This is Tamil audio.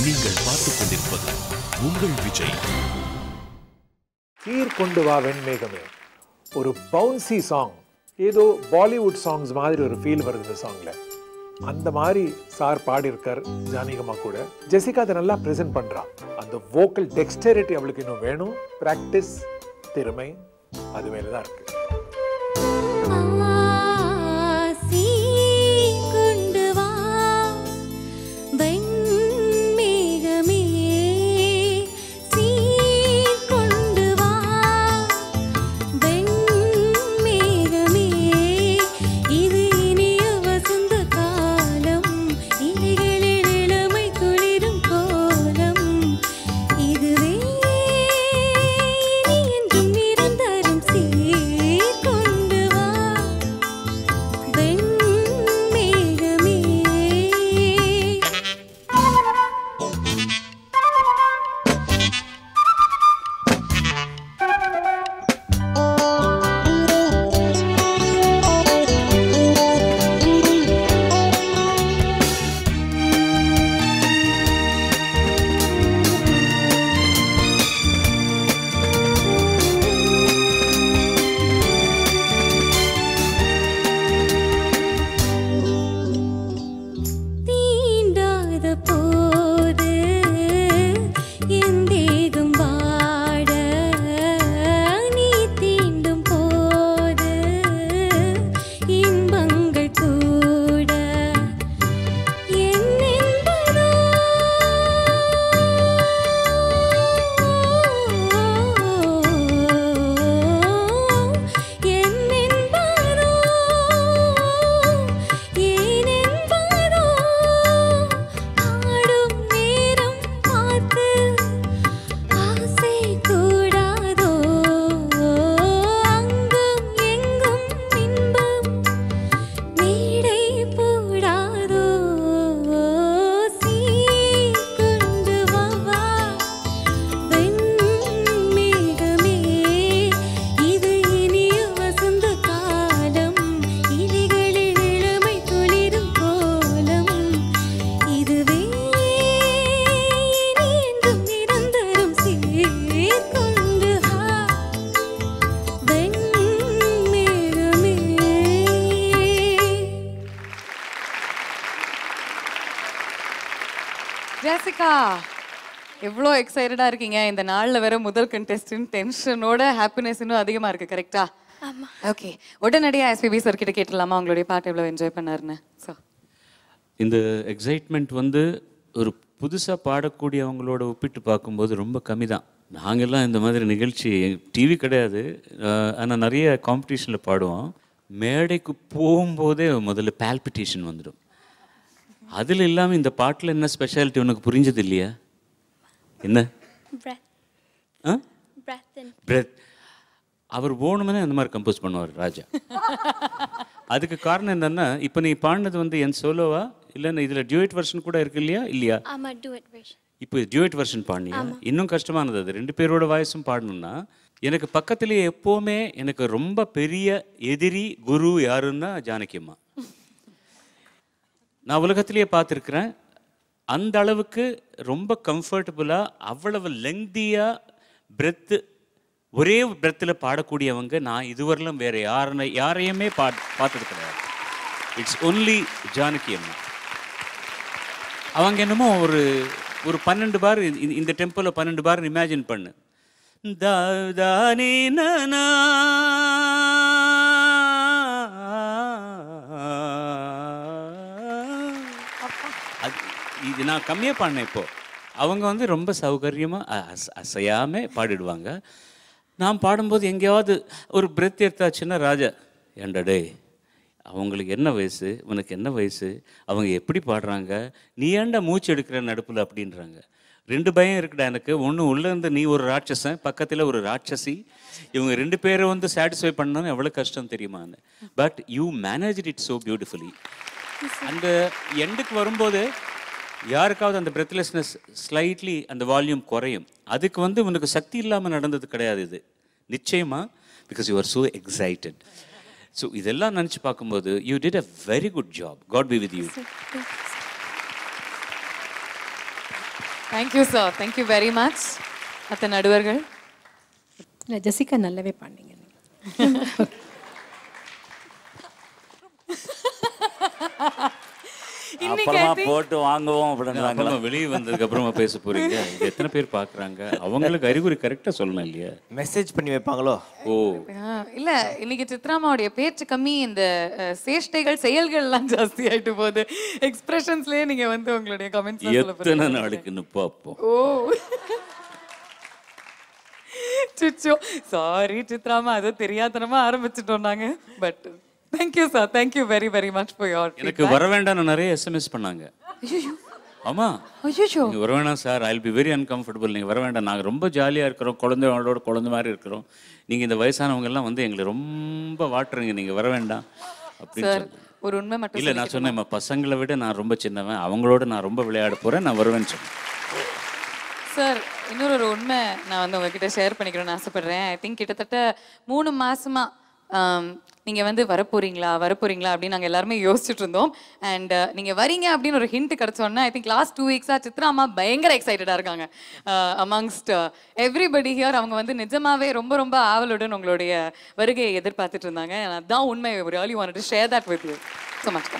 நீங்கள் பார்த்துக் கொண்டிருப்பது உங்கள் விஜய். சீர்கொண்டு வா வெண்மேகமே ஒரு பவுன்சி சாங், ஏதோ பாலிவுட் சாங்ஸ் மாதிரி ஒரு ஃபீல் வருது இந்த சாங்ல. அந்த மாதிரி சார் பாடியிருக்கார் ஜானகிமா கூட. ஜெசிகா அதை நல்லா ப்ரெசென்ட் பண்றா. அந்த வோக்கல் டெக்ஸ்டரிட்டி அவளுக்கு இன்னும் வேணும். பிராக்டிஸ், திறமை அது மேலதான் இருக்கு. ஜெசிகா, எவ்வளோ எக்ஸைட்டடா இருக்கீங்க. இந்த நாள்ல வேற முதல் கண்டெஸ்டன்ட், டென்ஷனோட ஹாப்பினஸ் இன்னும் அதிகமா இருக்கு. கரெக்டா? ஆமா. ஓகே, உடனடியா எஸ்பிபி சார் கிட்ட கேட்டலாமா அவங்களுடைய பாட்டு எவ்வளவு என்ஜாய் பண்ணாருன்னு? ஸோ இந்த எக்ஸைட்மெண்ட் வந்து ஒரு புதுசாக பாடக்கூடியவங்களோட ஒப்பிட்டு பார்க்கும்போது ரொம்ப கம்மி தான். நாங்கள்லாம் இந்த மாதிரி நிகழ்ச்சி டிவி கிடையாது, ஆனால் நிறைய காம்படிஷனில் பாடுவோம். மேடைக்கு போகும்போதே முதல்ல பால்பிட்டேஷன் வந்துடும். அதில் இல்லாமல் இந்த பாட்டில் என்ன ஸ்பெஷாலிட்டி உனக்கு புரிஞ்சது இல்லையா? என்ன? பிரெத். அவர் போகணுமே அந்த மாதிரி கம்போஸ் பண்ணுவார் ராஜா. அதுக்கு காரணம் என்னன்னா, இப்போ நீ பாடினது வந்து என் சோலோவா இல்லைன்னா இதில் டியூட் வெர்ஷன் கூட இருக்கு இல்லையா? இல்லையா? இப்போ டியூட் வெர்ஷன் பாடினியா? இன்னும் கஷ்டமானது அது. 2 பேரோட வாய்ஸும் பாடணும்னா. எனக்கு பக்கத்துலேயே எப்போவுமே எனக்கு ரொம்ப பெரிய எதிரி குரு யாருன்னா ஜானகியம்மா. நான் உலகத்திலேயே பார்த்துருக்குறேன். அந்த அளவுக்கு ரொம்ப கம்ஃபர்டபுளாக, அவ்வளவு லெங்தியாக பிரெத்து, ஒரே பிரெத்தில் பாடக்கூடியவங்க நான் இதுவரையிலும் வேறு யாரையுமே பார்த்தது கிடையாது. இட்ஸ் ஒன்லி ஜானகி அம்மா. அவங்க என்னமோ ஒரு 12 பார் இந்த டெம்போவில் 12 பார் இமேஜின் பண்ணு. தானே நானா இது நான் கம்மியாக பாடினேன். இப்போது அவங்க வந்து ரொம்ப சௌகரியமாக அசையாமல் பாடிடுவாங்க. நான் பாடும்போது எங்கேயாவது ஒரு பிரெத் எடுத்தாச்சுன்னா ராஜா, ஏண்டடே அவங்களுக்கு என்ன வயசு, உனக்கு என்ன வயசு, அவங்க எப்படி பாடுறாங்க, நீ ஏன்டா மூச்சு எடுக்கிற நடுப்பில் அப்படின்றாங்க. 2 பயம் இருக்குடா எனக்கு. ஒன்று உள்ளே இருந்து நீ ஒரு ராட்சசன், பக்கத்தில் ஒரு ராட்சசி, இவங்க 2 பேரை வந்து சாட்டிஸ்ஃபை பண்ணணும் எவ்வளோ கஷ்டம் தெரியுமான்னு. But you manage it so beautifully. அந்த எண்டுக்கு வரும்போது யாருக்காவது அந்த பிரெத்லெஸ்னஸ் ஸ்லைட்லி அந்த வால்யூம் குறையும். அதுக்கு வந்து உனக்கு சக்தி இல்லாமல் நடந்தது கிடையாது இது நிச்சயமாக. Because you are so excited. So இதெல்லாம் நினச்சி பார்க்கும்போது you did a very good job. God be with you. Thank you sir, thank you very much. மற்ற நடுவர்கள்? இல்லை, ஜெசிகா நல்லாவே பாண்டிங்க. அப்புறமா போட்டு வாங்குவோம் அப்புறமா வெளியே வந்ததுக்கு அப்புறமா பேச போறீங்க. இது எத்தனை பேர் பார்க்குறாங்க? அவங்களுக்கு அறிகுறி கரெக்டாக சொல்லணும் இல்லையா? மெசேஜ் பண்ணி வைப்பாங்களோ? ஓ இல்ல, இன்னைக்கு சித்ராமாவுடைய பேச்சு கம்மி, இந்த சேஷ்டைகள் செயல்கள்லாம் ஜாஸ்தி ஆயிட்டு போகுது. எக்ஸ்பிரஷன்ஸ்லயே நீங்க வந்து உங்களுடைய கமெண்ட்ஸ் எத்தனை நாளுக்குன்னு பார்ப்போம். ஓ சிச்சோ, சாரி சித்ராமா, அது தெரியாதனமா ஆரம்பிச்சிட்டோம் நாங்க. But thank you sir, thank you very very much for your feedback. எனக்கு வர வேண்டாம்னு நிறைய எஸ்எம்எஸ் பண்ணாங்க. ஐயோ ஆமா, ஐயோ நீங்க வர வேண்டாம் sir, I will be very uncomfortable, நீங்க வர வேண்டாம், நாங்கள் ரொம்ப ஜாலியாக இருக்கிறோம், குழந்தைகளோட குழந்தை மாதிரி இருக்கிறோம், நீங்க இந்த வயசானவங்க எல்லாம் வந்து எங்களை ரொம்ப வாட்டுறீங்க, நீங்க வர வேண்டாம் அப்படின்னு சார். சொன்னேன். ஒரு உண்மை மட்டும் இல்லை, நான் சொன்னேன் பசங்களை விட நான் ரொம்ப சின்னவன், அவங்களோட நான் ரொம்ப விளையாட போறேன், நான் வருவேன்னு சொன்னேன். சார், இன்னொரு உண்மை நான் வந்து உங்ககிட்ட ஷேர் பண்ணிக்கணும்னு ஆசைப்படுறேன். ஐ திங்க் கிட்டத்தட்ட 3 மாசமா நீங்கள் வந்து வரப்போறீங்களா அப்படின்னு நாங்கள் எல்லாருமே யோசிச்சுட்டு இருந்தோம். அண்ட் நீங்கள் வரீங்க அப்படின்னு ஒரு ஹிண்ட் கிடச்சோன்னா ஐ திங்க் லாஸ்ட் 2 வீக்ஸாக சித்ரா அம்மா பயங்கர எக்ஸைட்டடாக இருக்காங்க. அமங்ஸ்ட் எவ்ரிபடி ஹியர் அவங்க வந்து நிஜமாவே ரொம்ப ரொம்ப ஆவலுடன் உங்களுடைய வருகையை எதிர்பார்த்துட்டு இருந்தாங்க. அதுதான் உண்மை. Really wanted to share that with you. So much.